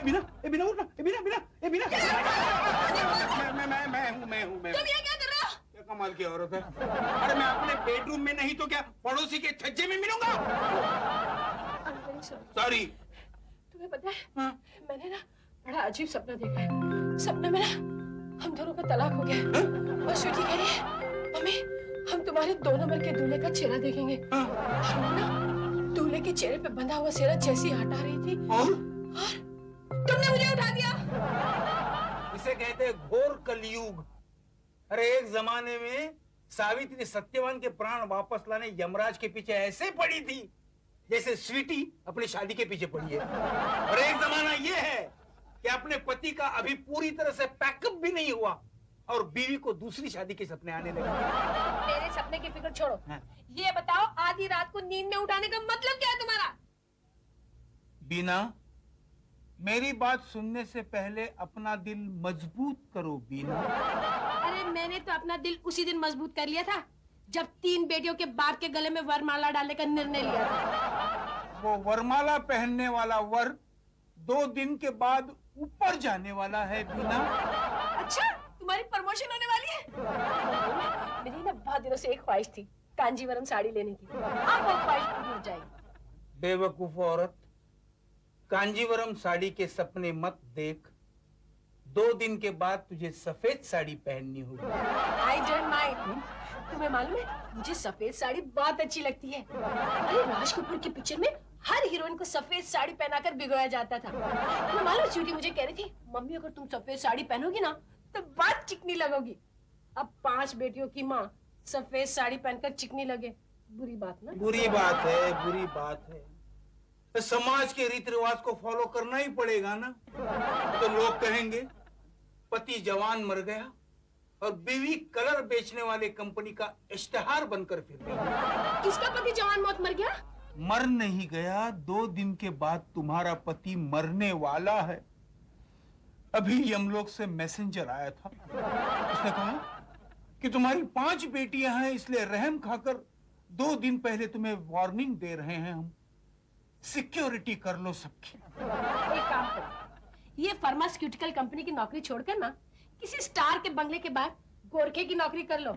बिना उठना, बिना। मैं हूँ। तुम ये क्या कर रहे हो? क्या कमाल की औरत है। अरे मैं अपने बेडरूम में नहीं तो क्या पड़ोसी के छज्जे में मिलूंगा। सॉरी। तुम्हें पता है मैंने ना बड़ा अजीब सपना देखा है। सपने में ना हम दोनों का तलाक हो गया और स्वीटी कह रही है मम्मी हम तुम्हारे 2 नंबर के दूल्हे का चेहरा देखेंगे। और वो ना दूल्हे के चेहरे पे बंधा हुआ सेहरा जैसी हटा रही थी और तुमने मुझे उठा दिया। इसे कहते हैं घोर कलयुग। अरे एक जमाने में सावित्री सत्यवान के प्राण वापस लाने यमराज के पीछे ऐसे पड़ी थी जैसे स्वीटी अपनी शादी के पीछे पड़ी है। और एक जमाना ये है कि अपने पति का अभी पूरी तरह से पैकअप भी नहीं हुआ और बीवी को दूसरी शादी के सपने आने लगे। मेरे सपने की फिक्र छोड़ो। ये बताओ आधी रात को नींद में उठाने का मतलब क्या है तुम्हारा? बीना, मेरी बात सुनने से पहले अपना दिल मजबूत करो बीना। अरे मैंने तो अपना दिल उसी दिन मजबूत कर लिया था जब 3 बेटियों के बाप के गले में वरमाला डालने का निर्णय लिया था। वो वरमाला पहनने वाला वर 2 दिन के बाद ऊपर जाने वाला है बीना। अच्छा तुम्हारी प्रमोशन होने वाली है? मेरी ना बहुत दिनों से एक ख्वाहिश थी कांजीवरम साड़ी लेने की। अब वो ख्वाहिश पूरी हो जाएगी। बेवकूफ औरत, कांजीवरम साड़ी के सपने मत देख। 2 दिन के बाद तुझे सफेद साड़ी पहननी होगी। I don't mind. तुम्हें मालूम है मुझे सफेद साड़ी बहुत अच्छी लगती है। अरे राज कपूर की पिक्चर में हर हीरोइन को सफेद साड़ी पहनाकर भिगोया जाता था। तुम्हें मालूम स्वीटी मुझे कह रही थी मम्मी अगर तुम सफेद साड़ी पहनोगी ना तो बहुत चिकनी लगोगी। अब 5 बेटियों की माँ सफेद साड़ी पहनकर चिकनी लगे, बुरी बात ना? बुरी बात है। तो समाज के रीति रिवाज को फॉलो करना ही पड़ेगा ना। तो लोग कहेंगे पति जवान मर गया और बीवी कलर बेचने वाले कंपनी का इश्तेहार बनकर फिर रही। किसका पति जवान मौत मर गया? मर नहीं गया, 2 दिन के बाद तुम्हारा पति मरने वाला है। अभी यमलोक से मैसेंजर आया था। उसने कहा कि तुम्हारी 5 बेटियां हैं इसलिए रहम खाकर 2 दिन पहले तुम्हें वार्निंग दे रहे हैं हम। सिक्योरिटी कर लो सबकी। एक काम करो ये फार्मास्यूटिकल कंपनी की नौकरी छोड़कर ना किसी स्टार के बंगले के बाहर गोरखे की नौकरी कर लो।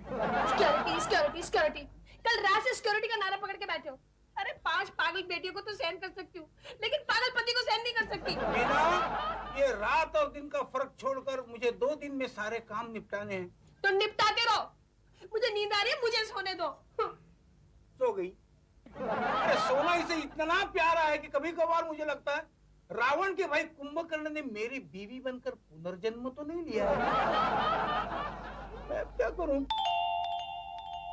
सिक्योरिटी। कल रात से सिक्योरिटी का नारा पकड़ के बैठे हो। अरे 5 पागल बेटियों को तो सहन कर सकती हूँ लेकिन पागल पति को सहन नहीं कर सकती। बिना ये रात और दिन का फर्क छोड़कर मुझे 2 दिन में सारे काम निपटाने हैं। तो निपटाते रहो। मुझे नींद आ रही है, मुझे सोने दो। सो गई। अरे सोना इसे इतना प्यारा है कि कभी कभार मुझे लगता है रावण के भाई कुंभकर्ण ने मेरी बीवी बनकर पुनर्जन्म तो नहीं लिया है। मैं क्या करूं?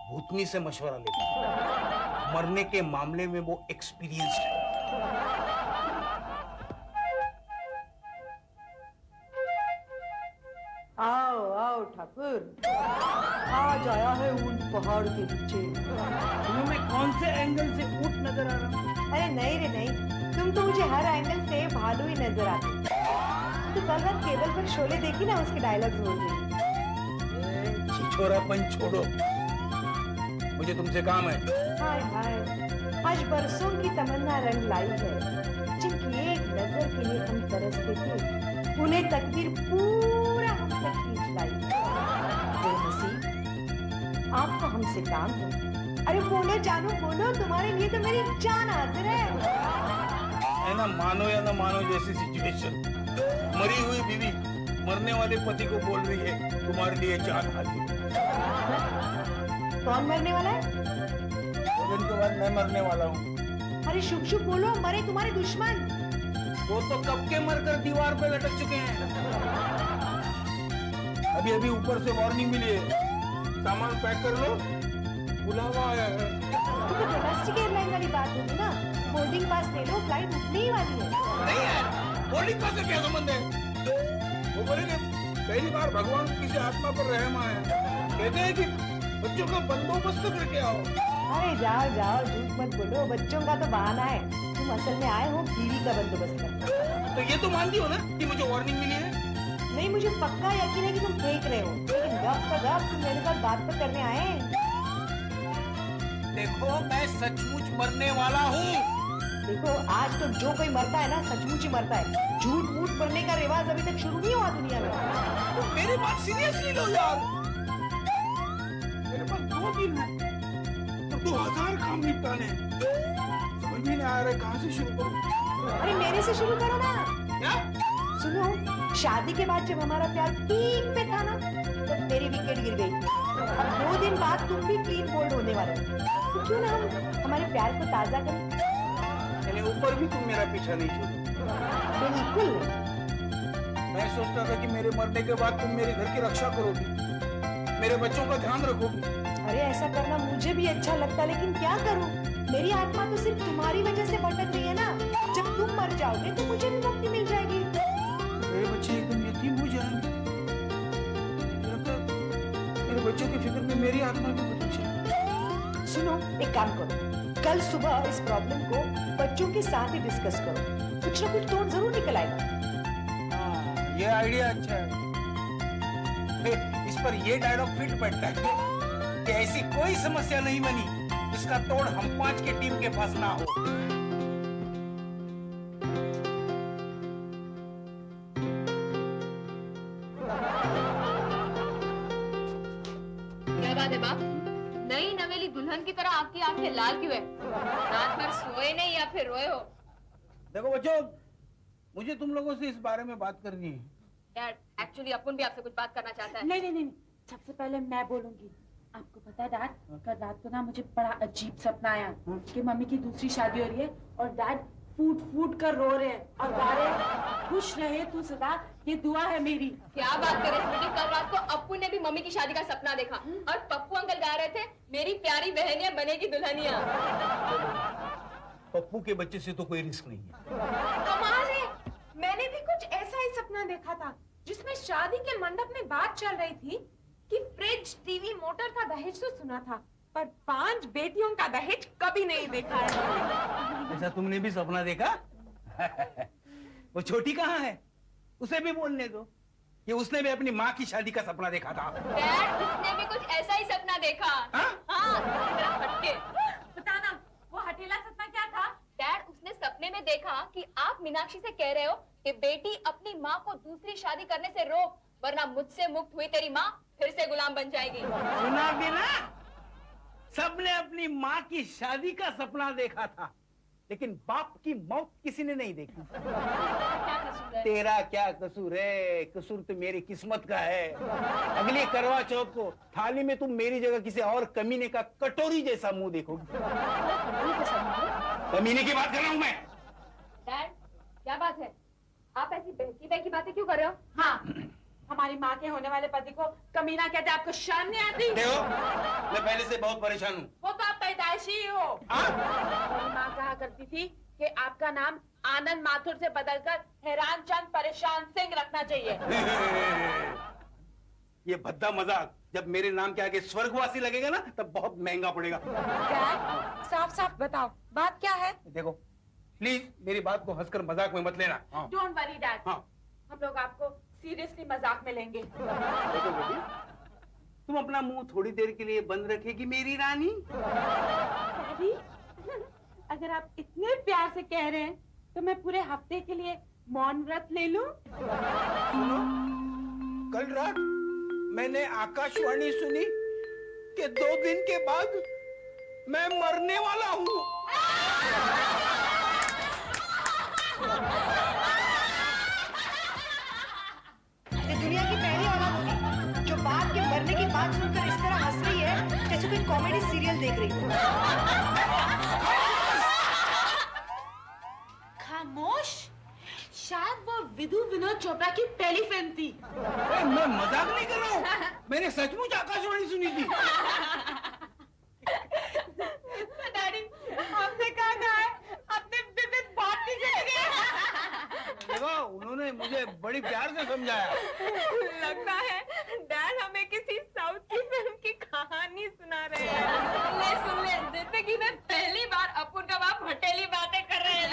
भूतनी से मशवरा लेता हूं। मरने के मामले में वो एक्सपीरियंस्ड है। आओ ठाकुर, आज आया है ऊंट पहाड़ के नीचे। तुम्हें कौन से एंगल से ऊंट नजर आ रहा है? अरे नहीं रे नहीं, तुम तो मुझे हर एंगल से भालू ही नजर आते। तो कल रात केबल पर शोले देखी ना, उसके डायलॉग्स बोल रही। छिछोरापन छोड़ो, मुझे तुमसे काम है। हाय हाय, आज बरसों की तमन्ना रंग लाई है। जिनकी एक नजर के लिए हम तरसते थे, उन्हें तकदीर पूरा हम तक खींच लाई। बेनसीब, आपको हमसे काम है। अरे बोलो जानू बोलो, तुम्हारे लिए तो मेरी जान हाजिर है ना। मानो या ना मानो जैसी सिचुएशन। मरी हुई बीवी मरने वाले पति को बोल रही है तुम्हारे लिए जान हाजिर। कौन मरने वाला है? 2 दिन के बाद मैं मरने वाला हूँ। अरे शुभ शुभ बोलो, मरे तुम्हारे दुश्मन। वो तो कब के मरकर दीवार पे लटक चुके हैं। अभी अभी ऊपर से वार्निंग मिली है, सामान पैक कर लो, बुलावा आया है। तो डोमेस्टिक एयरलाइन वाली बात होगी ना, बोर्डिंग पास ले लो, फ्लाइट उठने ही वाली है। नहीं यार, बोर्डिंग पास से क्या संबंध है? वो बोलेंगे पहली बार भगवान किसी आत्मा पर रहम आया, कहते हैं कि बच्चों का बंदोबस्त करके आओ। अरे जाओ जाओ, झूठ मत बोलो, बच्चों का तो बहाना है। तुम असल में आए हो बीवी का बंदोबस्त करने। तो ये तो मानती हो ना कि मुझे वार्निंग मिली है? नहीं, मुझे पक्का यकीन है कि तुम फेंक रहे हो, लेकिन गप का गप तुम मेरे साथ बात तो करने आए। देखो मैं सचमुच मरने वाला हूँ। देखो आज तो जो कोई मरता है ना सचमुच ही मरता है। झूठ मूठ बोलने का रिवाज अभी तक शुरू नहीं हुआ दुनिया में। तो मेरी बात सीरियसली लो यार। मेरे पास 2 दिन है और 2000 काम निपटाने हैं। समझ में नहीं आ रहा है कहाँ से शुरू करूं। अरे मेरे से शुरू करो ना। क्या? सुनो, शादी के बाद जब हमारा प्यार पीक पे था ना तो मेरी विकेट गिर गई। अब 2 दिन बाद तुम भी क्लीन बोल्ड होने वाले हो। तो क्यों ना हम हमारे प्यार को ताजा करें। यानी ऊपर भी तुम मेरा पीछा नहीं छोड़ो। बिल्कुल। मैं सोचता था कि मेरे मरने के बाद तुम मेरे घर की रक्षा करोगी, मेरे बच्चों का ध्यान रखोगी। अरे ऐसा करना मुझे भी अच्छा लगता, लेकिन क्या करूं? मेरी आत्मा तो सिर्फ तुम्हारी वजह से भटक रही है ना। जब तुम मर जाओगे तो मुझे भी मुक्ति मिल जाएगी। मेरे बच्चे एकदम यतीम हो जाएंगे। मेरे बच्चों की फिक्र में मेरी आत्मा भी भटक जाएगी। सुनो, एक काम करो, कल सुबह इस प्रॉब्लम को बच्चों के साथ ही डिस्कस करो। कुछ ना कुछ तोड़ जरूर निकल आएगा। हाँ, ये आइडिया अच्छा है। इस पर ये डायलॉग फिट बैठता है कि ऐसी कोई समस्या नहीं बनी इसका तोड़ हम 5 के टीम के पास ना हो। क्या बात है बाप? नई नवेली दुल्हन की तरह आपकी आंखें लाल क्यों है? रात भर सोए नहीं या फिर रोए हो? देखो बच्चों, मुझे तुम लोगों से इस बारे में बात करनी है। डैड, एक्चुअली अपुन भी आपसे कुछ बात करना चाहता है। नहीं, सबसे पहले मैं बोलूंगी। आपको पता है डैड, कल रात को ना मुझे बड़ा अजीब सपना आया कि मम्मी की दूसरी शादी हो रही है और डैड फूट फूट कर रो रहे हैं और गा रहे हैं, खुश रहे तू सदा, ये दुआ है मेरी। क्या बात करे स्वीटी, कल रात को अप्पू ने भी मम्मी की शादी का सपना देखा और पप्पू अंकल गा रहे थे, मेरी प्यारी बहनियां बनेगी दुल्हनिया। पप्पू के बच्चे से तो कोई रिस्क नहीं है। कमाल है, मैंने भी कुछ ऐसा ही सपना देखा था जिसमें शादी के मंडप में बात चल रही थी कि फ्रिज, टीवी, मोटर का दहेज तो सुना था पर 5 बेटियों का दहेज कभी नहीं देखा है। ऐसा तुमने भी सपना देखा? वो छोटी कहाँ है? उसे भी बोलने दो कि उसने भी अपनी माँ की शादी का सपना देखा था। डैड, उसने भी कुछ ऐसा ही सपना देखा। हाँ, जरा हटके बताना वो हटेला सपना क्या था? डैड, उसने सपने में देखा कि आप मीनाक्षी से कह रहे हो कि बेटी अपनी माँ को दूसरी शादी करने से रोक, वरना मुझसे मुक्त हुई तेरी माँ फिर से गुलाम बन जाएगी। सुना भी ना? सबने अपनी माँ की शादी का सपना देखा था, लेकिन बाप की मौत किसी ने नहीं देखी। क्या कसूर है? तेरा क्या कसूर है? कसूर तो मेरी किस्मत का है। अगली करवा चौथ को थाली में तुम मेरी जगह किसी और कमीने का कटोरी जैसा मुंह देखोगी। कमीने की बात कर रहा हूँ मैं। डैड, क्या बात है? आप ऐसी बहकी बहकी बातें क्यों कर रहे हो? हाँ, हमारी माँ के होने वाले पति को कमीना कहते, आपको शर्म नहीं आती? देखो, मैं पहले से बहुत परेशान हूँ। वो तो आप पैदाइशी ही हो। मेरी माँ कहा करती थी कि आपका नाम आनंद माथुर से बदलकर हैरान चंद परेशान सिंह रखना चाहिए। ये भद्दा मजाक जब मेरे नाम के आगे स्वर्गवासी लगेगा ना तब बहुत महंगा पड़ेगा। डैड, साफ साफ बताओ बात क्या है? देखो प्लीज मेरी बात को हंसकर मजाक में मत लेना। हाँ। डोंट वरी डैड, हाँ। हम लोग आपको सीरियसली मजाक में लेंगे। देखो बेटी, तुम अपना मुंह थोड़ी देर के लिए बंद रखेगी मेरी रानी। डैडी, अगर आप इतने प्यार से कह रहे हैं तो मैं पूरे हफ्ते के लिए मौन व्रत ले लूं? सुनो, कल रात मैंने आकाशवाणी सुनी कि 2 दिन के बाद मैं मरने वाला हूँ। ये दुनिया की पहली औरत होगी जो बाप के मरने की बात सुनकर इस तरह हंस रही है जैसे कोई कॉमेडी सीरियल देख रही हो। खामोश, शायद वो विधु विनोद चोपड़ा की पहली फिल्म थी। मैं मजाक नहीं कर रहा हूँ, मैंने सचमुच आकाशवाणी सुनी थी। डैडी, आपने कहा था अपने विविध बात नहीं चलेंगे। देखो उन्होंने मुझे बड़ी प्यार से समझाया। लगता है डैड हमें किसी साउथ की फिल्म की कहानी सुना रहे हैं। सुन ले, जिंदगी में पहली बार अपुन का बाप हटेली बातें कर रहे हैं।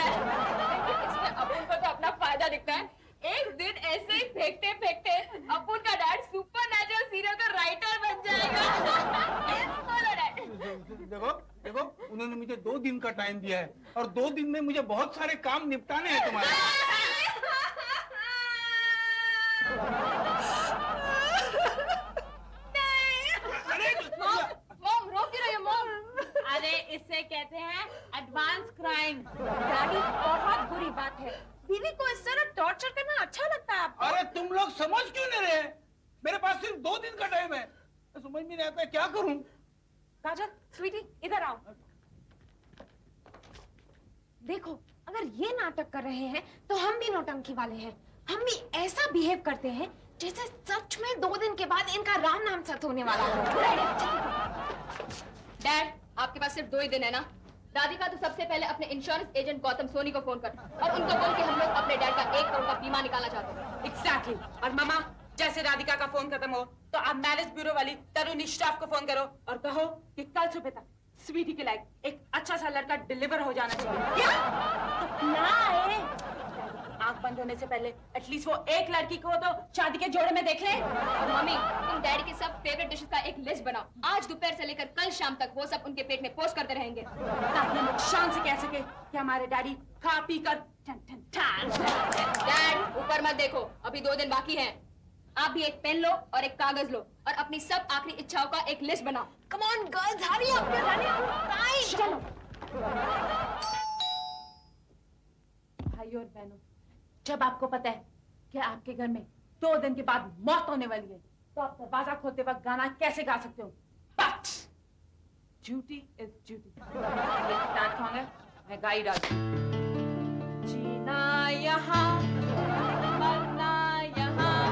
इसमें अपुन को तो अपना फायदा दिखता है। एक दिन ऐसे ही फेंकते फेंकते अपुन का डैड सुपरनैचुरल सीरियल का राइटर बन जाएगा। बोलो डैड। देखो देखो उन्होंने मुझे 2 दिन का टाइम दिया है और 2 दिन में मुझे बहुत सारे काम निपटाने हैं तुम्हारे। मॉम रो क्यों रही हो मॉम? अरे इससे कहते हैं एडवांस क्राइम। डैडी बहुत बुरी बात है, बीवी को इस तरह टॉर्चर करना अच्छा लगता है आपको? अरे तुम लोग समझ क्यों नहीं रहे? मेरे पास सिर्फ 2 दिन का टाइम है, तो समझ में नहीं आता है क्या करूं। काजल, स्वीटी, इधर आओ। देखो, अगर ये नाटक कर रहे हैं तो हम भी नौटंकी वाले हैं। हम भी ऐसा बिहेव करते हैं जैसे सच में 2 दिन के बाद इनका राम नाम सत होने वाला हो। डैड, आपके पास सिर्फ 2 ही दिन है ना? राधिका तो सबसे पहले अपने इंश्योरेंस एजेंट गौतम सोनी को फोन कर और उनको बोल के हम लोग अपने डैड का 1 करोड़ का बीमा निकालना चाहते हैं। एग्जैक्टली। और मामा, जैसे राधिका का फोन खत्म हो तो आप मैरिज ब्यूरो वाली तरुणी श्रॉफ को फोन करो और कहो कि कल सुबह तक स्वीटी के लायक एक अच्छा सा लड़का डिलीवर हो जाना चाहिए। क्या? सपना है। आंख बंद होने से पहले एटलीस्ट वो एक लड़की को तो शादी के जोड़े में देख ले। और मम्मी, तुम डैडी के सब फेवरेट डिशेस का एक लिस्ट बनाओ। आज दोपहर से लेकर कल शाम तक वो सब उनके पेट में पोस्ट करते रहेंगे, ताकि हम लोग शान से कह सके कि हमारे डैडी खा पी कर ठन ठन ठन। डैड, ऊपर मत देखो, अभी 2 दिन बाकी हैं। आप भी एक पेन लो और एक कागज लो और अपनी सब आखिरी इच्छाओं का एक लिस्ट बनाओ। Come on girls, hurry up, we are running out of time. चलो भाइयों और बहनों, जब आपको पता है कि आपके घर में 2 दिन के बाद मौत होने वाली है, तो आप दरवाजा खोलते वक्त गाना कैसे गा सकते हो? But duty is duty. एक सैड सॉन्ग है, मैं गा ही डालती हूँ। जीना यहाँ मरना यहाँ,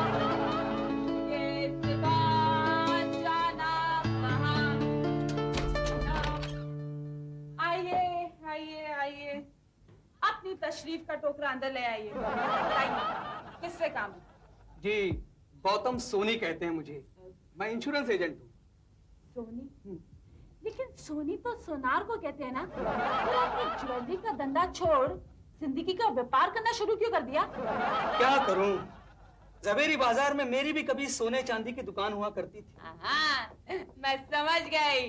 ये सिवा जाना कहाँ। आइए आइए आइए, अपनी तशरीफ का टोकरा अंदर ले आइए। बताइए, किससे काम है? जी, गौतम सोनी कहते हैं मुझे। मैं इंश्योरेंस एजेंट हूँ। सोनी? लेकिन सोनी तो सोनार को कहते हैं ना? फिर आपने ज्वेलरी का धंधा छोड़ जिंदगी का व्यापार करना शुरू क्यों कर दिया? क्या करूँ, जवेरी बाजार में मेरी भी कभी सोने चांदी की दुकान हुआ करती थी। हाँ, मैं समझ गई।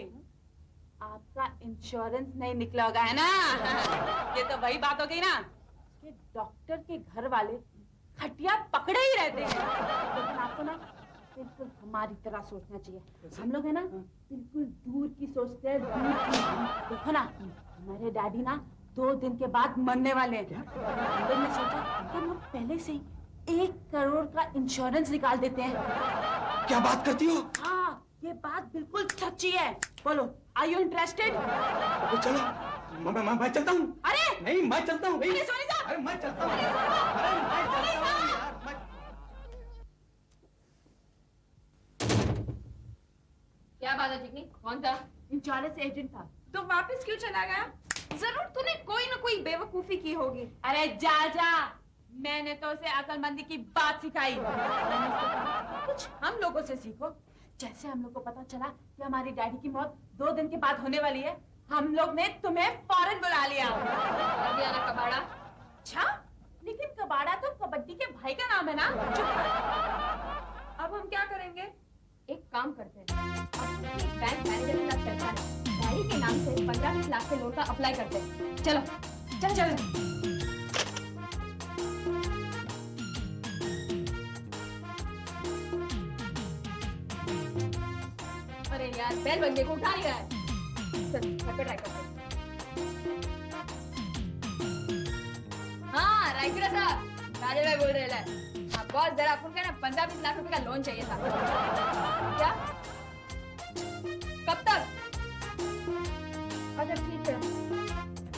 आपका इंश्योरेंस नहीं निकला होगा, है ना? ये तो वही बात हो गई ना कि डॉक्टर के घर वाले खटिया पकड़े ही रहते हैं। लेकिन आपको ना बिल्कुल हमारी तरह सोचना चाहिए। हम लोग है ना बिल्कुल दूर की सोचते हैं, दूर की। देखो ना, हमारे डैडी ना 2 दिन के बाद मरने वाले हैं। हम लोग ने सोचा कि हम लोग पहले से ही 1 करोड़ का इंश्योरेंस निकाल देते हैं। क्या बात करती हो? हाँ, ये बात बिल्कुल सच्ची है। बोलो, आर यू इंटरेस्टेड? तो चलो, मैं चलता हूँ। अरे नहीं, मैं चलता हूँ। अरे सोनी साहब! अरे मैं चलता हूँ। अरे मैं चलता हूँ यार, मैं... क्या बात है चिकनी, कौन था? इंश्योरेंस एजेंट था। तो वापस क्यों चला गया? जरूर तूने कोई ना कोई बेवकूफी की होगी। अरे जा जा, मैंने तो उसे अकलमंदी की बात सिखाई। मैंने उससे कहा, कुछ हम लोगों से सीखो। जैसे हम लोग को पता चला कि हमारी डैडी की मौत 2 दिन के बाद होने वाली है, हम लोग ने तुम्हें फौरन बुला लिया। कर दिया ना कबाड़ा। अच्छा, लेकिन कबाड़ा तो कबड्डी के भाई का नाम है ना? अब हम क्या करेंगे? एक काम करते हैं, अपने बैंक मैनेजर के साथ चर्चा है, डैडी के नाम से 15-20 लाख के लोन का अप्लाई करते हैं। चलो चल चल। अरे यार, बेल बंदे को उठा नहीं रहा है। चल, घर पे ट्राई करते हैं। हाँ, राइकुरा साहब, राजेश भाई बोल रहे हैं। हाँ, बॉस, जरा अपन का ना 15-20 लाख रुपए का लोन चाहिए था। क्या? कब तक? अच्छा ठीक है।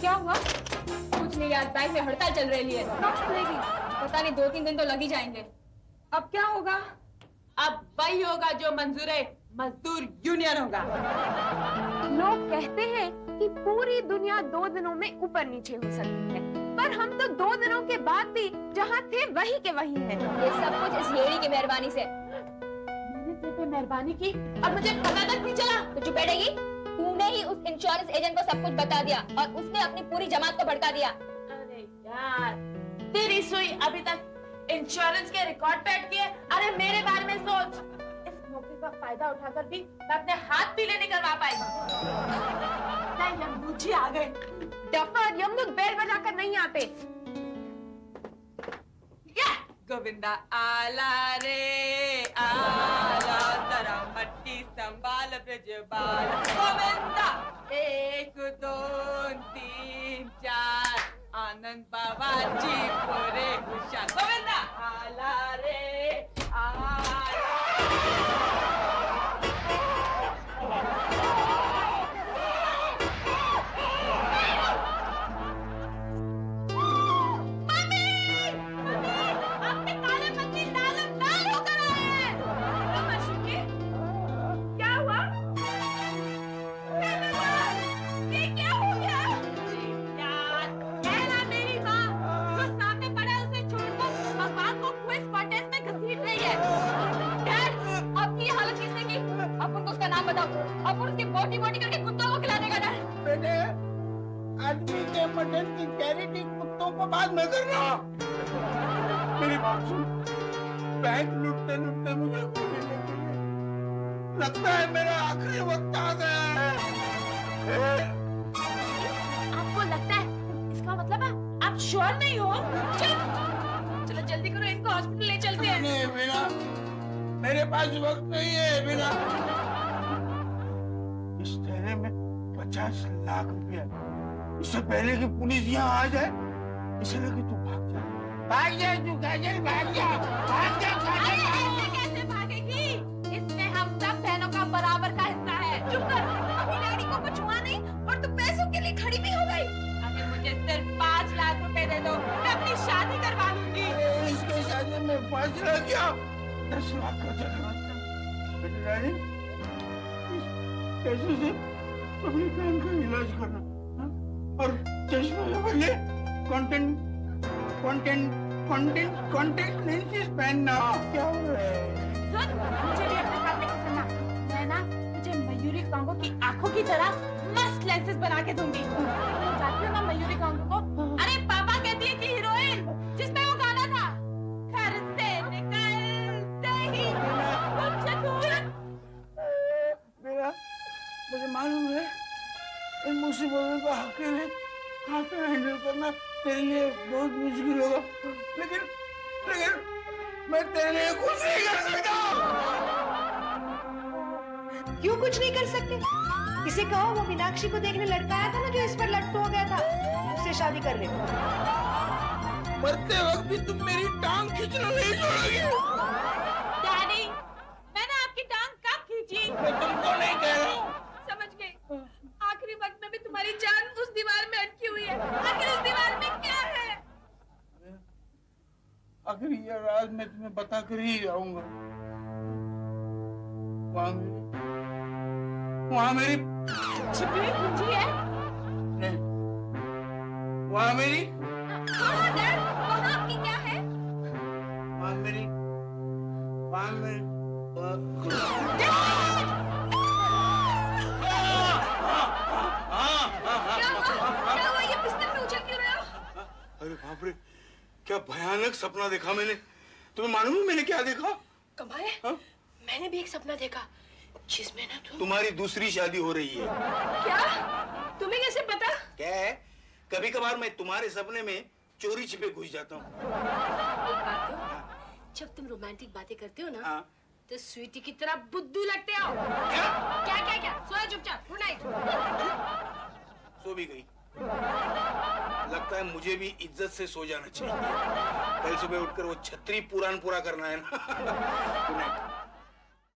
क्या हुआ? कुछ नहीं यार, बैंक में हड़ताल चल रही है। कब खुलेगी? पता नहीं, 2-3 दिन तो लग ही जाएंगे। अब क्या होगा? अब वही होगा जो मंजूर है, मजदूर यूनियन होगा। लोग कहते हैं कि पूरी दुनिया 2 दिनों में ऊपर नीचे हो सकती है, पर हम तो 2 दिनों के बाद भी जहाँ थे वही के वही हैं। ये सब कुछ इस येड़ी की मेहरबानी से। मैंने तेरे पे मेहरबानी की और मुझे पता तक नहीं चला। तो चुप बैठेगी? तूने ही उस इंश्योरेंस एजेंट को सब कुछ बता दिया और उसने अपनी पूरी जमात को भड़का दिया। अरे यार, तेरी सुई अभी तक इंश्योरेंस के रिकॉर्ड पे अटकी है। अरे मेरे बारे में सोच। इस मौके का फायदा उठाकर भी मैं अपने हाथ पीले नहीं करवा पाई। लगता है यमदूत जी आ गए। डफर, यमदूत बेल बजाकर नहीं आते। गोविंदा आला रे आला, जरा मट्टी संभाल ब्रजबाल। गोविंदा 1 2 3 4, आनंद बाबाजी पूरे खुशाल। गोविंदा आला रे आला। अब उसकी बोटी बोटी करके कुत्तों को खिला देगा डर। बेटे, आदमी के मटन की चैरिटी कुत्तों को बाद में करना। मेरी बात सुन, बैंक लूटते लूटते मुझे गोली लग गई। लगता है मेरा आखिरी वक्त आ गया है। आपको लगता है, इसका मतलब है आप श्योर नहीं हो? चलो जल्दी करो, इनको हॉस्पिटल ले चलते हैं। नहीं बिना, मेरे पास वक्त नहीं है बिना। इस थैले में 50 लाख रुपया। इससे पहले कि पुलिस यहाँ आ जाए, इसे लगे तू भाग जा। भाग जा तू काजल, भाग जा, भाग जा काजल। ऐसे कैसे भागेगी? इसमें हम सब बहनों का बराबर का हिस्सा है। चुप कर, अभी डैडी को कुछ हुआ नहीं और तू पैसों के लिए खड़ी भी हो गई। अगर मुझे सिर्फ 5 लाख रुपए दे दो, मैं अपनी शादी करवा लूंगी। इसके शादी में 5 लाख क्या 10 लाख खर्चा करवाता। बेटे रानी, इस पैसे से अपनी बहन का इलाज करना, हाँ? और चश्मे के बदले कॉन्टेक्ट लेंसेज पहनना। क्या हो रहा है? सुन, मुझे भी अपने साथ लेकर चलना। मैं ना तुझे मयूरी कांगो की आंखों की तरह मस्त लेंसेज बना के दूंगी। जाती हूँ ना मयूरी कांगो को। अरे पापा कहती है कि हीरोइन जिसमें वो गाना था, घर से निकलते ही मुझे दूर। मेरा मुझे मालूम है इन मुसीबतों को अकेले हाथ में हैंडल करना तेरे लिए बहुत मुश्किल होगा, लेकिन मैं तेरे लिए कुछ नहीं कर सकता। क्यों कुछ नहीं कर सकते? इसे कहो वो मीनाक्षी को देखने लड़का आया था ना, जो इस पर लट्टू हो गया था, उससे शादी कर ले। मरते वक्त भी तुम मेरी टांग खींचना नहीं छोड़ोगी। डैडी, मैंने आपकी टांग कब खींची? मैं तुमको नहीं कह रहा हूँ। समझ गई, आखिरी वक्त में भी तुम्हारी जान उस दीवार में अटकी हुई है। आखिर उस दीवार में क्या है? आखिर ये राज मैं तुम्हें बता कर ही जाऊंगा। वहाँ मेरी छिपी हुई कुंजी है। नहीं, वहाँ मेरी हाँ डैड, वहाँ आपकी क्या है? वहाँ मेरी क्या हुआ? ये बिस्तर में उछल क्यों रहे हो? अरे बाप रे, क्या भयानक सपना देखा मैंने। तुम्हें मालूम है मैंने क्या देखा? कमाल, मैंने भी एक सपना देखा जिसमें ना तुम्हारी दूसरी शादी हो रही है। क्या? तुम्हें कैसे पता? क्या है, कभी कभार मैं तुम्हारे सपने में चोरी छिपे घुस जाता हूँ। एक बात तो, जब तुम रोमांटिक बातें करते हो ना, तो स्वीटी की तरह बुद्धू लगते हो। क्या? सोया चुपचाप, गुड नाइट। सो भी गई। लगता है मुझे भी इज्जत से सो जाना चाहिए। कल सुबह उठकर वो छतरी पुराण पूरा करना है ना। Good night.